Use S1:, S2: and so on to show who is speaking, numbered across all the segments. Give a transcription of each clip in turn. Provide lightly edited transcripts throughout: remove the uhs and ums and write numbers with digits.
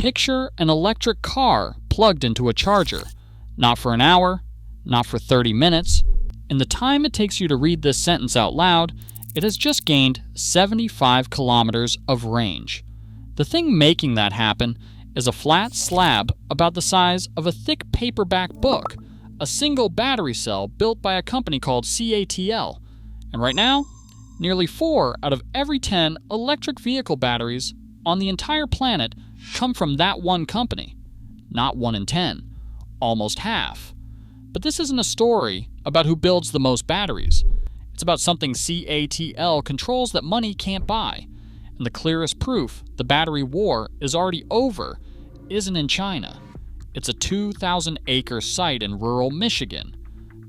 S1: Picture an electric car plugged into a charger. Not for an hour, not for 30 minutes. In the time it takes you to read this sentence out loud, it has just gained 75 kilometers of range. The thing making that happen is a flat slab about the size of a thick paperback book, a single battery cell built by a company called CATL. And right now, nearly 4 out of every 10 electric vehicle batteries on the entire planet come from that one company. Not 1 in 10, almost half. But this isn't a story about who builds the most batteries. It's about something CATL controls that money can't buy. And the clearest proof the battery war is already over isn't in China. It's a 2,000-acre site in rural Michigan.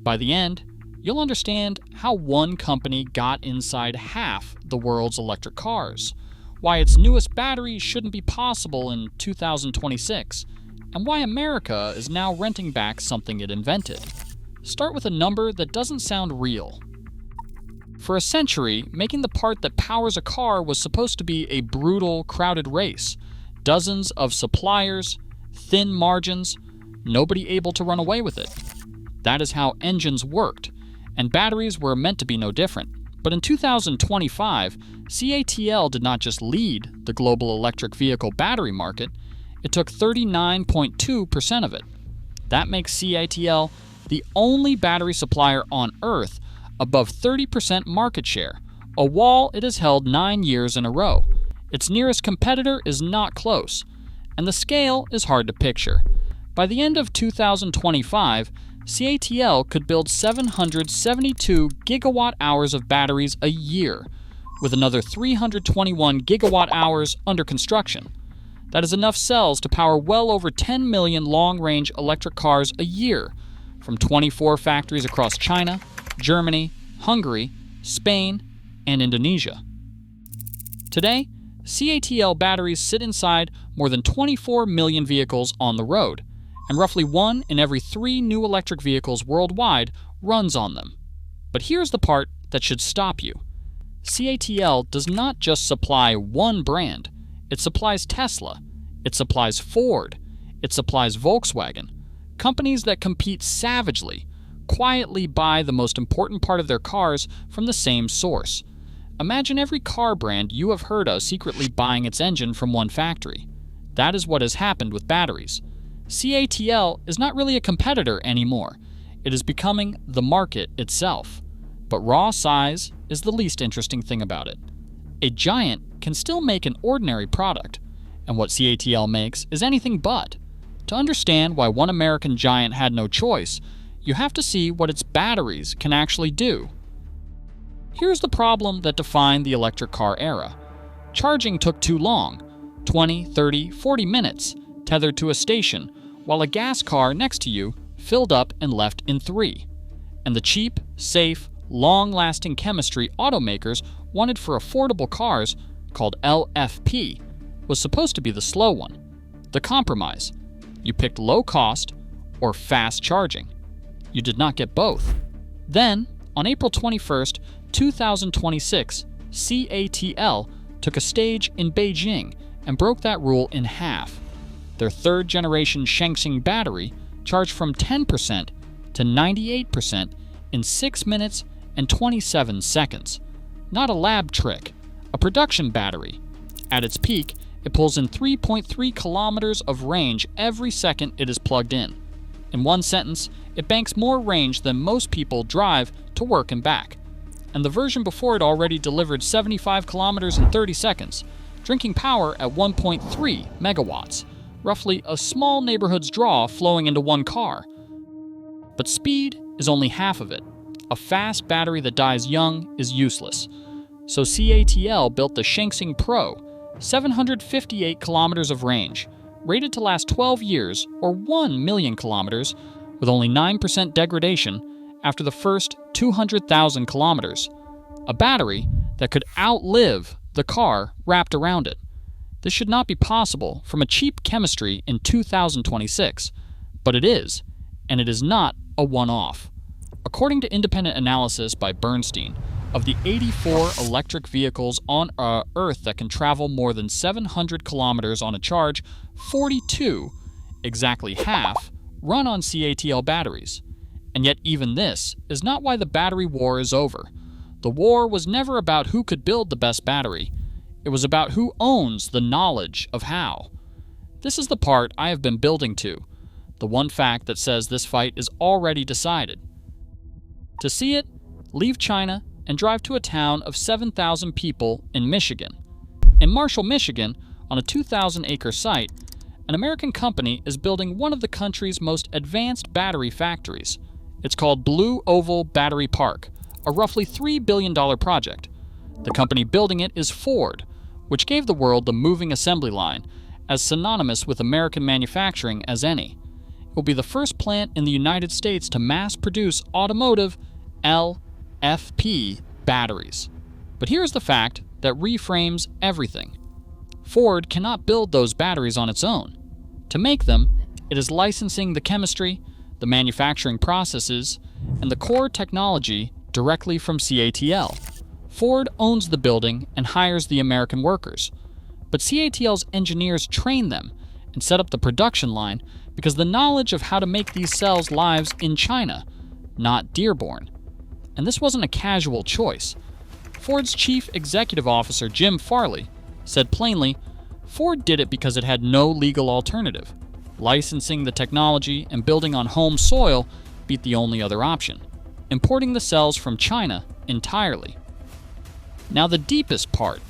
S1: By the end, you'll understand how one company got inside half the world's electric cars, why its newest battery shouldn't be possible in 2026, and why America is now renting back something it invented. Start with a number that doesn't sound real. For a century, making the part that powers a car was supposed to be a brutal, crowded race. Dozens of suppliers, thin margins, nobody able to run away with it. That is how engines worked, and batteries were meant to be no different. But in 2025, CATL did not just lead the global electric vehicle battery market, it took 39.2% of it. That makes CATL the only battery supplier on Earth above 30% market share, a wall it has held 9 years in a row. Its nearest competitor is not close, and the scale is hard to picture. By the end of 2025, CATL could build 772 gigawatt-hours of batteries a year, with another 321 gigawatt-hours under construction. That is enough cells to power well over 10 million long-range electric cars a year, from 24 factories across China, Germany, Hungary, Spain, and Indonesia. Today, CATL batteries sit inside more than 24 million vehicles on the road, and roughly 1 in every 3 new electric vehicles worldwide runs on them. But here's the part that should stop you. CATL does not just supply one brand. It supplies Tesla. It supplies Ford. It supplies Volkswagen. Companies that compete savagely, quietly buy the most important part of their cars from the same source. Imagine every car brand you have heard of secretly buying its engine from one factory. That is what has happened with batteries. CATL is not really a competitor anymore. It is becoming the market itself. But raw size is the least interesting thing about it. A giant can still make an ordinary product, and what CATL makes is anything but. To understand why one American giant had no choice, you have to see what its batteries can actually do. Here's the problem that defined the electric car era. Charging took too long, 20, 30, 40 minutes, tethered to a station, while a gas car next to you filled up and left in 3. And the cheap, safe, long-lasting chemistry automakers wanted for affordable cars, called LFP, was supposed to be the slow one. The compromise. You picked low cost or fast charging. You did not get both. Then, on April 21st, 2026, CATL took a stage in Beijing and broke that rule in half. Their third-generation Shaanxi battery charged from 10% to 98% in 6 minutes and 27 seconds. Not a lab trick, a production battery. At its peak, it pulls in 3.3 kilometers of range every second it is plugged in. In one sentence, it banks more range than most people drive to work and back. And the version before it already delivered 75 kilometers in 30 seconds, drinking power at 1.3 megawatts, roughly a small neighborhood's draw flowing into one car. But speed is only half of it. A fast battery that dies young is useless. So CATL built the Shaanxi Pro, 758 kilometers of range, rated to last 12 years or 1 million kilometers, with only 9% degradation after the first 200,000 kilometers. A battery that could outlive the car wrapped around it. This should not be possible from a cheap chemistry in 2026, but it is, and it is not a one-off. According to independent analysis by Bernstein, Of the 84 electric vehicles on Earth that can travel more than 700 kilometers on a charge, 42, exactly half, run on CATL batteries. And yet even this is not why the battery war is over. The war was never about who could build the best battery. It was about who owns the knowledge of how. This is the part I have been building to, the one fact that says this fight is already decided. To see it, leave China and drive to a town of 7,000 people in Michigan. In Marshall, Michigan, on a 2,000-acre site, an American company is building one of the country's most advanced battery factories. It's called Blue Oval Battery Park, a roughly $3 billion project. The company building it is Ford, which gave the world the moving assembly line, as synonymous with American manufacturing as any. It will be the first plant in the United States to mass-produce automotive LFP batteries. But here's the fact that reframes everything. Ford cannot build those batteries on its own. To make them, it is licensing the chemistry, the manufacturing processes, and the core technology directly from CATL. Ford owns the building and hires the American workers. But CATL's engineers train them and set up the production line because the knowledge of how to make these cells lives in China, not Dearborn. And this wasn't a casual choice. Ford's chief executive officer, Jim Farley, said plainly, Ford did it because it had no legal alternative. Licensing the technology and building on home soil beat the only other option, importing the cells from China entirely. Now the deepest part,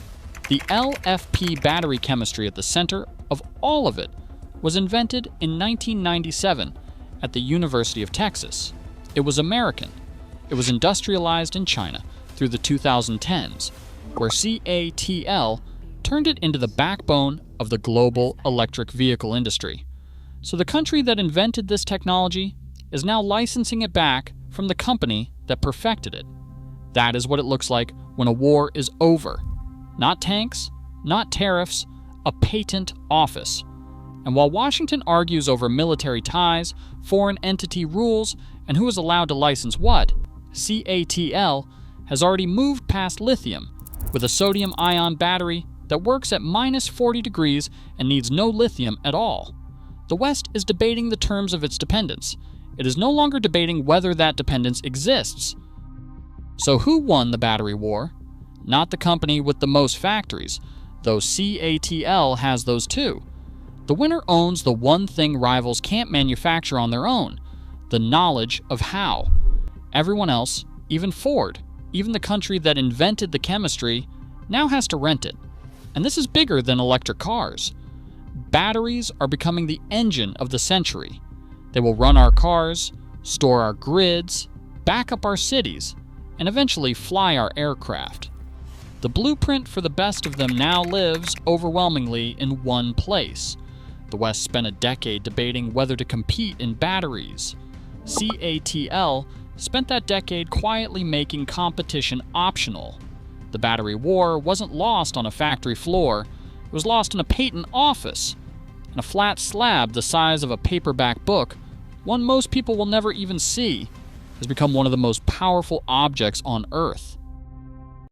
S1: the LFP battery chemistry at the center of all of it, was invented in 1997 at the University of Texas. It was American. It was industrialized in China through the 2010s, where CATL turned it into the backbone of the global electric vehicle industry. So the country that invented this technology is now licensing it back from the company that perfected it. That is what it looks like when a war is over. Not tanks, not tariffs, a patent office. And while Washington argues over military ties, foreign entity rules, and who is allowed to license what, CATL has already moved past lithium with a sodium-ion battery that works at minus 40 degrees and needs no lithium at all. The West is debating the terms of its dependence. It is no longer debating whether that dependence exists. So who won the battery war? Not the company with the most factories, though CATL has those too. The winner owns the one thing rivals can't manufacture on their own, the knowledge of how. Everyone else, even Ford, even the country that invented the chemistry, now has to rent it. And this is bigger than electric cars. Batteries are becoming the engine of the century. They will run our cars, store our grids, back up our cities, and eventually fly our aircraft. The blueprint for the best of them now lives overwhelmingly in one place. The West spent a decade debating whether to compete in batteries. CATL spent that decade quietly making competition optional. The battery war wasn't lost on a factory floor. It was lost in a patent office. And a flat slab the size of a paperback book, one most people will never even see, has become one of the most powerful objects on Earth.